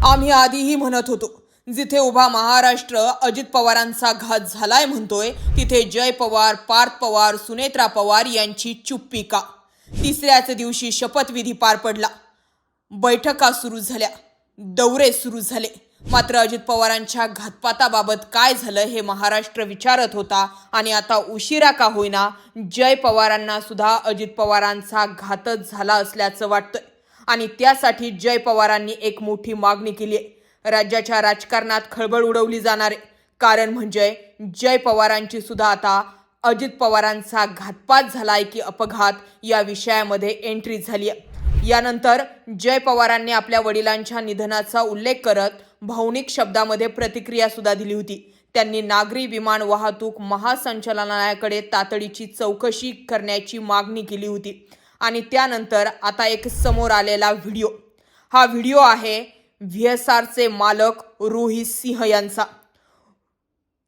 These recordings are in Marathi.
आम्ही आधीही म्हणत होतो, जिथे उभा महाराष्ट्र अजित पवारांचा घात झालाय म्हणतोय, तिथे जय पवार, पार्थ पवार, सुनेत्रा पवार यांची चुप्पी का? तिसऱ्याच दिवशी शपथविधी पार पडला, बैठका सुरू झाल्या, दौरे सुरू झाले. मात्र अजित पवारांच्या घातपाताबाबत काय झालं हे महाराष्ट्र विचारत होता. आणि आता उशिरा का होईना जय पवारांना सुद्धा अजित पवारांचा घातच झाला असल्याचं वाटतंय. आणि त्यासाठी जय पवारांनी एक मोठी मागणी केली आहे. राज्याच्या राजकारणात खळबळ उडवली जाणार आहे. कारण म्हणजे जय पवारांची सुद्धा आता अजित पवारांचा घातपात झालाय की अपघात या विषयामध्ये एंट्री झाली आहे. यानंतर जय पवारांनी आपल्या वडिलांच्या निधनाचा उल्लेख करत भावनिक शब्दामध्ये प्रतिक्रिया सुद्धा दिली होती. त्यांनी नागरी विमान वाहतूक महासंचालनालयाकडे तातडीची चौकशी करण्याची मागणी केली होती. आणि त्यानंतर आता एक समोर आलेला व्हिडिओ, हा व्हिडिओ आहे व्हीएसआरचे मालक रोहित सिंह यांचा.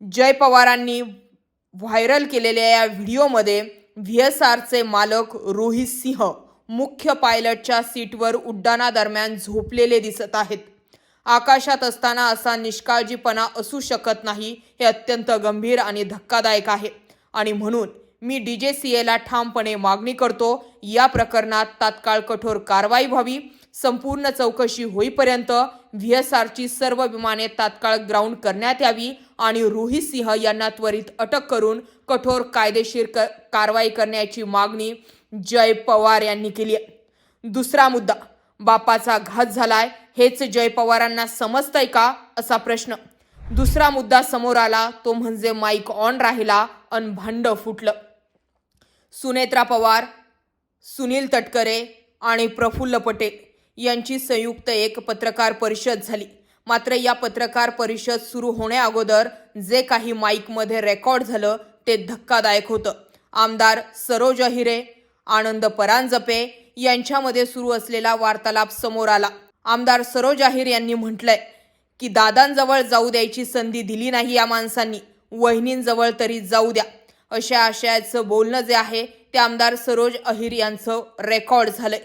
जय पवारांनी व्हायरल केलेल्या या व्हिडिओमध्ये व्हीएसआरचे मालक रोहित सिंह मुख्य पायलटच्या सीटवर उड्डाणादरम्यान झोपलेले दिसत आहेत. आकाशात असताना असा निष्काळजीपणा असू शकत नाही. हे अत्यंत गंभीर आणि धक्कादायक आहे. आणि म्हणून मी DGCAला ठामपणे मागणी करतो, या प्रकरणात तात्काळ कठोर कारवाई व्हावी. संपूर्ण चौकशी होईपर्यंत व्हीएसआरची सर्व विमाने तात्काळ ग्राउंड करण्यात यावी आणि रोहित सिंह यांना त्वरित अटक करून कठोर कायदेशीर कारवाई करण्याची मागणी जय पवार यांनी केली आहे. दुसरा मुद्दा, बापाचा घात झालाय हेच जय पवारांना समजतंय का, असा प्रश्न. दुसरा मुद्दा समोर आला तो म्हणजे माईक ऑन राहिला अन भांड फुटलं. सुनेत्रा पवार, सुनील तटकरे आणि प्रफुल्ल पटेल यांची संयुक्त एक पत्रकार परिषद झाली. मात्र या पत्रकार परिषद सुरू होण्याअगोदर जे काही माईकमध्ये रेकॉर्ड झालं ते धक्कादायक होतं. आमदार सरोज अहिरे, आनंद परांजपे यांच्यामध्ये सुरू असलेला वार्तालाप समोर आला. आमदार सरोज अहिरे यांनी म्हटलंय की दादांजवळ जाऊ द्यायची संधी दिली नाही या माणसांनी, वहिनींजवळ तरी जाऊ द्या, अशा आशयाचं बोलणं जे आहे ते आमदार सरोज अहिर यांचं रेकॉर्ड झालंय.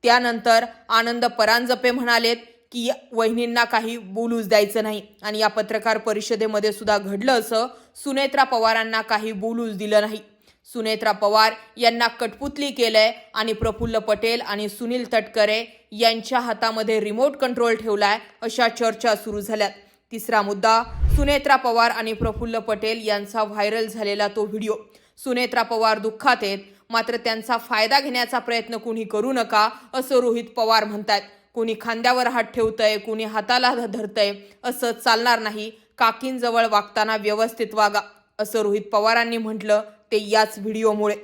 त्यानंतर आनंद परांजपे म्हणालेत की वहिनींना काही बोलूच द्यायचं नाही. आणि या पत्रकार परिषदेमध्ये सुद्धा घडलं असं, सुनेत्रा पवारांना काही बोलूच दिलं नाही. सुनेत्रा पवार यांना कटपुतली केलंय आणि प्रफुल्ल पटेल आणि सुनील तटकरे यांच्या हातामध्ये रिमोट कंट्रोल ठेवलाय, अशा चर्चा सुरू झाल्यात. तिसरा मुद्दा, सुनेत्रा पवार आणि प्रफुल्ल पटेल यांचा व्हायरल झालेला तो व्हिडिओ. सुनेत्रा पवार दुःखात आहेत, मात्र त्यांचा फायदा घेण्याचा प्रयत्न कुणी करू नका, असं रोहित पवार म्हणतात. कुणी खांद्यावर हात ठेवतंय, कुणी हाताला धरतंय, असं चालणार नाही. काकींजवळ वागताना व्यवस्थित वागा, असं रोहित पवारांनी म्हटलं, ते याच व्हिडिओमुळे.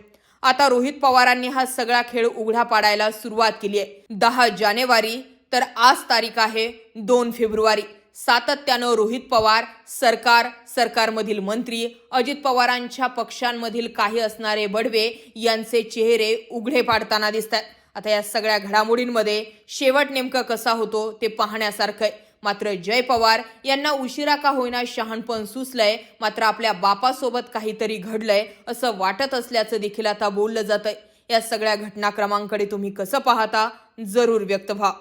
आता रोहित पवारांनी हा सगळा खेळ उघडा पाडायला सुरुवात केली आहे. 10 जानेवारी तर आज तारीख आहे 2 फेब्रुवारी. सातत्यानं रोहित पवार, सरकारमधील मंत्री, अजित पवारांच्या पक्षांमधील काही असणारे बडवे यांचे चेहरे उघडे पाडताना दिसतात. आता या सगळ्या घडामोडींमध्ये शेवट नेमका कसा होतो ते पाहण्यासारखं आहे. मात्र जय पवार यांना उशिरा का होईना शहाणपण सुचलंय, मात्र आपल्या बापासोबत काहीतरी घडलंय असं वाटत असल्याचं देखील आता बोललं जातंय. या सगळ्या घटनाक्रमांकडे तुम्ही कसं पाहता, जरूर व्यक्त व्हा.